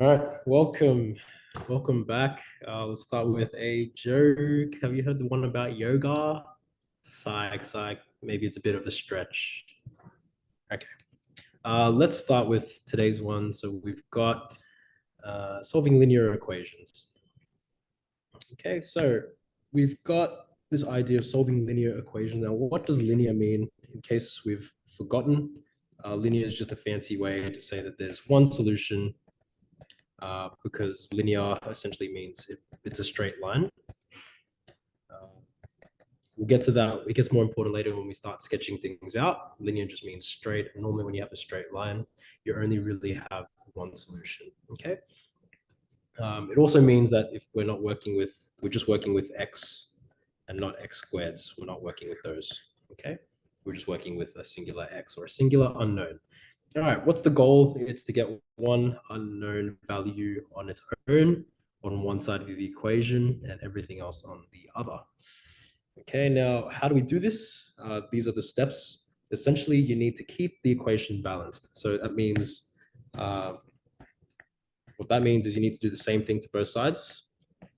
All right, welcome back. Let's start with a joke. Have you heard the one about yoga? Psych. Maybe it's a bit of a stretch. Okay. Let's start with today's one. So we've got solving linear equations. Okay, so we've got this idea of solving linear equations. Now, what does linear mean? In case we've forgotten, linear is just a fancy way to say that there's one solution because linear essentially means it's a straight line. We'll get to that. It gets more important later when we start sketching things out. Linear just means straight. And normally when you have a straight line, you only really have one solution, okay? It also means that if we're just working with x and not x squareds. We're not working with those, okay? We're just working with a singular x or a singular unknown. All right, what's the goal? It's to get one unknown value on its own on one side of the equation and everything else on the other. Okay, now how do we do this? These are the steps. Essentially, you need to keep the equation balanced. So that means, what that means is you need to do the same thing to both sides. It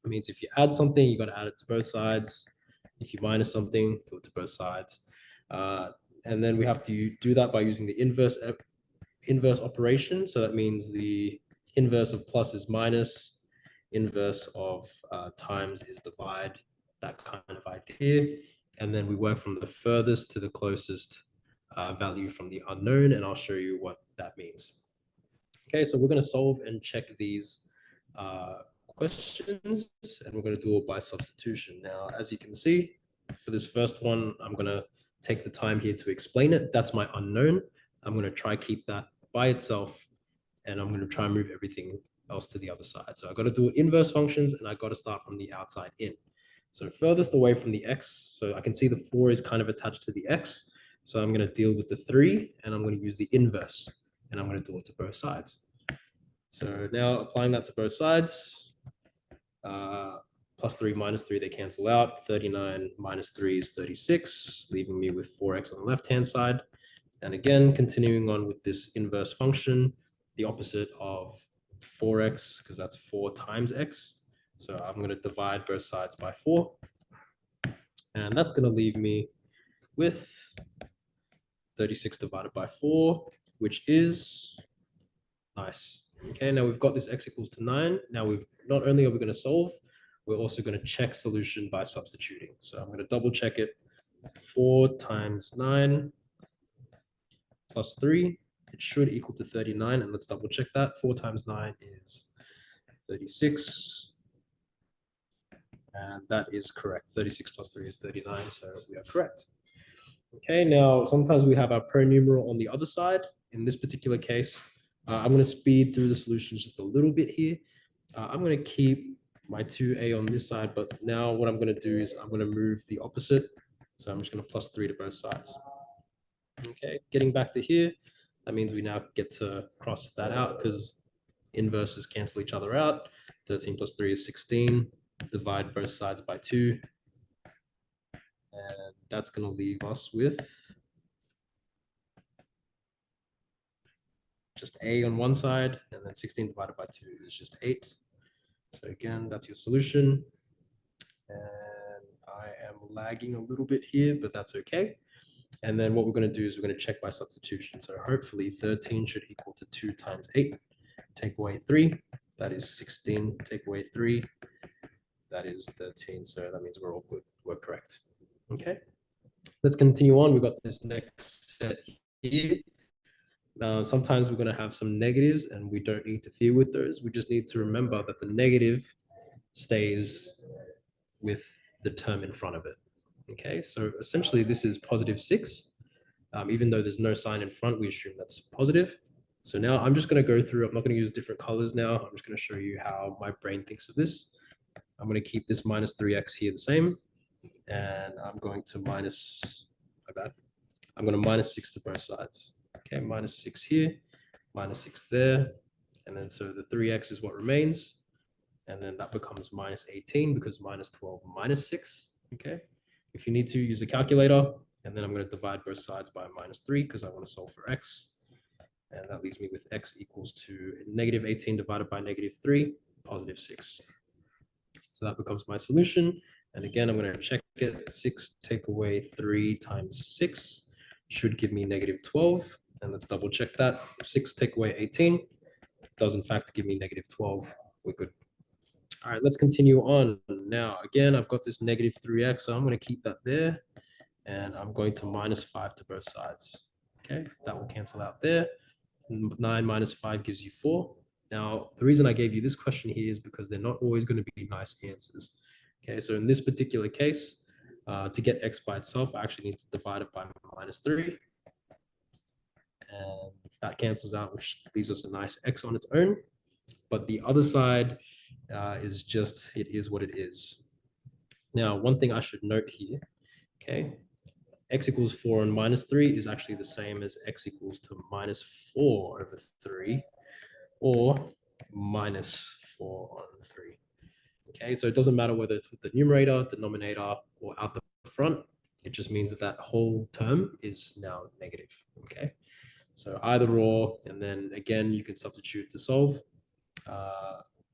means if you add something, you got to add it to both sides. If you minus something, do it to both sides. And then we have to do that by using the inverse operation. So that means the inverse of plus is minus, inverse of times is divide, that kind of idea. And then we work from the furthest to the closest value from the unknown, and I'll show you what that means. Okay, so we're going to solve and check these questions, and we're going to do it by substitution. Now, as you can see, for this first one, I'm going to take the time here to explain it. That's my unknown. I'm going to try keep that by itself, and I'm going to try and move everything else to the other side. So I've got to do inverse functions, and I've got to start from the outside in. So furthest away from the x, so I can see the 4 is kind of attached to the x. So I'm going to deal with the 3, and I'm going to use the inverse, and I'm going to do it to both sides. So now applying that to both sides, plus 3 minus 3, they cancel out. 39 minus 3 is 36, leaving me with 4x on the left-hand side. And again, continuing on with this inverse function, the opposite of 4x, because that's 4 times x. So I'm going to divide both sides by 4. And that's going to leave me with 36 divided by 4, which is nice. Okay, now we've got this x equals to 9. Now not only are we going to solve, we're also going to check solution by substituting. So I'm going to double check it. 4 times 9 plus 3, it should equal to 39. And let's double check that. 4 times 9 is 36. And that is correct. 36 plus 3 is 39. So we are correct. Okay, now sometimes we have our pronumeral on the other side. In this particular case, I'm going to speed through the solutions just a little bit here. I'm going to keep my 2a on this side, but now what I'm going to do is I'm going to move the opposite. So I'm just going to plus 3 to both sides. Okay, getting back to here, that means we now get to cross that out because inverses cancel each other out. 13 plus 3 is 16. Divide both sides by 2. And that's going to leave us with just a on one side, and then 16 divided by 2 is just 8. So again, that's your solution. And I am lagging a little bit here, but that's okay. And then what we're going to do is we're going to check by substitution. So hopefully 13 should equal to 2 times 8. Take away 3, that is 16. Take away 3, that is 13. So that means we're all good. We're correct. Okay. Let's continue on. We've got this next set here. Sometimes we're going to have some negatives and we don't need to deal with those. We just need to remember that the negative stays with the term in front of it. Okay, so essentially this is positive 6. Even though there's no sign in front, we assume that's positive. So now I'm just going to go through, I'm not going to use different colors now. I'm just going to show you how my brain thinks of this. I'm going to keep this minus 3x here the same. And I'm going to minus 6 to both sides. Okay, minus 6 here, minus 6 there. And then so the 3x is what remains. And then that becomes minus 18 because minus 12 minus 6. Okay, if you need to, use a calculator. And then I'm going to divide both sides by minus 3 because I want to solve for x. And that leaves me with x equals to negative 18 divided by negative 3, positive 6. So that becomes my solution. And again, I'm going to check it. 6 take away 3 times 6 should give me negative 12. And let's double check that. 6 take away 18 does in fact give me negative 12. We're good. All right, let's continue on. Now, again, I've got this negative 3x, so I'm going to keep that there. And I'm going to minus 5 to both sides. Okay, that will cancel out there. 9 minus 5 gives you 4. Now, the reason I gave you this question here is because they're not always going to be nice answers. Okay, so in this particular case, to get x by itself, I actually need to divide it by minus 3. And that cancels out, which leaves us a nice x on its own. But the other side is just, it is what it is. Now, one thing I should note here, okay, x equals 4 and minus 3 is actually the same as x equals to minus 4 over 3 or minus 4 on 3. Okay, so it doesn't matter whether it's with the numerator, denominator, or out the front. It just means that that whole term is now negative. Okay, so either or, and then again, you can substitute to solve.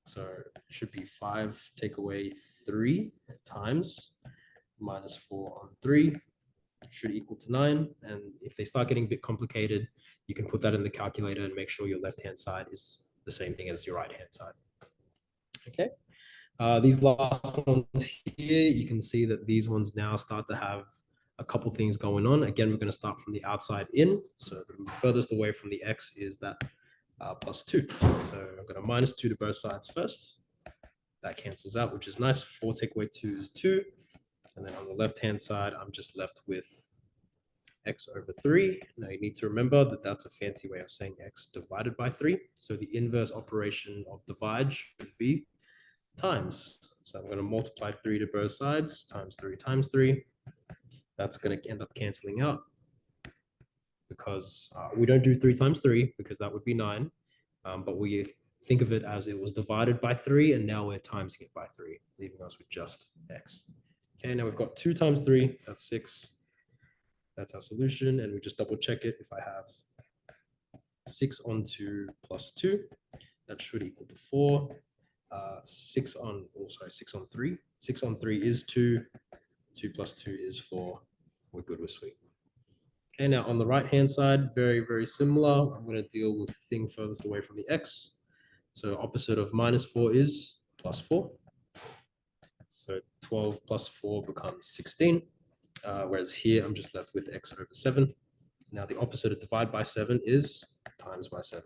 So it should be 5 take away 3 times minus 4 on 3 should equal to 9. And if they start getting a bit complicated, you can put that in the calculator and make sure your left-hand side is the same thing as your right-hand side. Okay. These last ones here, you can see that these ones now start to have a couple things going on. Again, we're going to start from the outside in. So the furthest away from the x is that plus 2. So I'm going to minus 2 to both sides first. That cancels out, which is nice. 4 take away 2 is 2. And then on the left-hand side, I'm just left with x over 3. Now you need to remember that that's a fancy way of saying x divided by 3. So the inverse operation of divide should be times. So I'm going to multiply 3 to both sides, times 3 times 3. That's going to end up canceling out because we don't do 3 times 3 because that would be 9. But we think of it as it was divided by 3 and now we're timesing it by 3, leaving us with just x. Okay, now we've got 2 times 3, that's 6. That's our solution, and we just double check it. If I have 6 on 2 plus 2, that should equal to 4. 6 on 3. 6 on 3 is 2. 2 plus 2 is 4. We're good, we're sweet. Okay, now on the right-hand side, very, very similar. I'm going to deal with the thing furthest away from the x. So opposite of minus 4 is plus 4. So 12 plus 4 becomes 16. Whereas here, I'm just left with x over 7. Now, the opposite of divide by 7 is times by 7.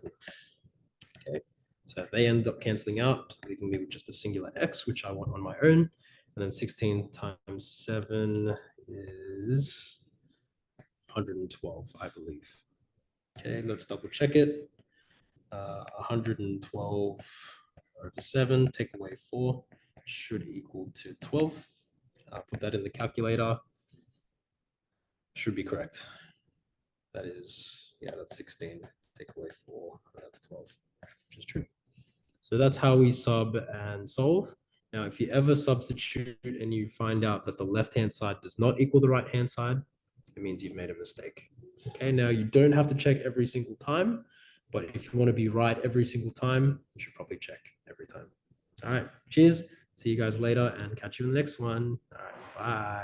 Okay, so they end up canceling out, leaving me with just a singular x, which I want on my own. And then 16 times 7 is 112, I believe. Okay, let's double check it. 112 over 7, take away 4, should equal to 12. Put that in the calculator. Should be correct. That is, yeah, that's 16. Take away 4, that's 12, which is true. So that's how we sub and solve. Now, if you ever substitute and you find out that the left-hand side does not equal the right-hand side, it means you've made a mistake. Okay, now you don't have to check every single time, but if you want to be right every single time, you should probably check every time. All right, cheers. See you guys later and catch you in the next one. All right, bye.